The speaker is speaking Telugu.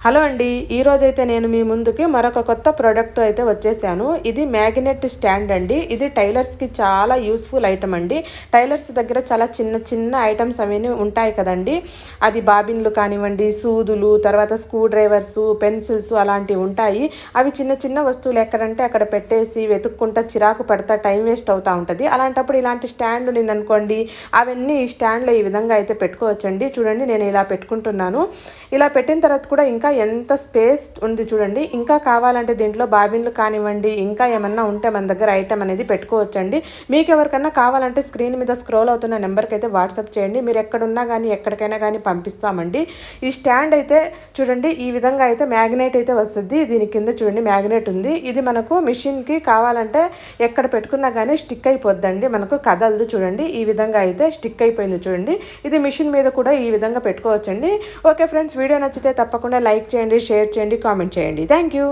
హలో అండి, ఈరోజైతే నేను మీ ముందుకి మరొక కొత్త ప్రోడక్ట్ అయితే వచ్చేసాను. ఇది మ్యాగ్నెట్ స్టాండ్ అండి. ఇది టైలర్స్కి చాలా యూస్ఫుల్ ఐటమ్ అండి. టైలర్స్ దగ్గర చాలా చిన్న చిన్న ఐటమ్స్ అవన్నీ ఉంటాయి కదండి. అది బాబిన్లు కానివ్వండి, సూదులు, తర్వాత స్క్రూ డ్రైవర్స్, పెన్సిల్స్ అలాంటివి ఉంటాయి. అవి చిన్న చిన్న వస్తువులు ఎక్కడంటే అక్కడ పెట్టేసి వెతుక్కుంటా చిరాకు పడతా టైం వేస్ట్ అవుతూ ఉంటుంది. అలాంటప్పుడు ఇలాంటి స్టాండ్ ఉండిందనుకోండి, అవన్నీ ఈ స్టాండ్లో ఈ విధంగా అయితే పెట్టుకోవచ్చండి. చూడండి, నేను ఇలా పెట్టుకుంటున్నాను. ఇలా పెట్టిన తర్వాత కూడా ఇంకా ఎంత స్పేస్ ఉంది చూడండి. ఇంకా కావాలంటే దీంట్లో బాబిన్లు కానివ్వండి, ఇంకా ఏమన్నా ఉంటే మన దగ్గర ఐటమ్ అనేది పెట్టుకోవచ్చండి. మీకు ఎవరికన్నా కావాలంటే స్క్రీన్ మీద స్క్రోల్ అవుతున్న నెంబర్కి అయితే వాట్సాప్ చేయండి. మీరు ఎక్కడున్నా కానీ ఎక్కడికైనా కానీ పంపిస్తామండి. ఈ స్టాండ్ అయితే చూడండి, ఈ విధంగా అయితే మ్యాగ్నెట్ అయితే వస్తుంది. దీని కింద చూడండి మ్యాగ్నెట్ ఉంది. ఇది మనకు మిషన్కి కావాలంటే ఎక్కడ పెట్టుకున్నా కానీ స్టిక్ అయిపోద్దండి, మనకు కదలదు. చూడండి, ఈ విధంగా అయితే స్టిక్ అయిపోయింది చూడండి. ఇది మిషన్ మీద కూడా ఈ విధంగా పెట్టుకోవచ్చండి. ఓకే ఫ్రెండ్స్, వీడియో నచ్చితే తప్పకుండా లైక్ చేయండి, షేర్ చేయండి, కామెంట్ చేయండి. Thank you.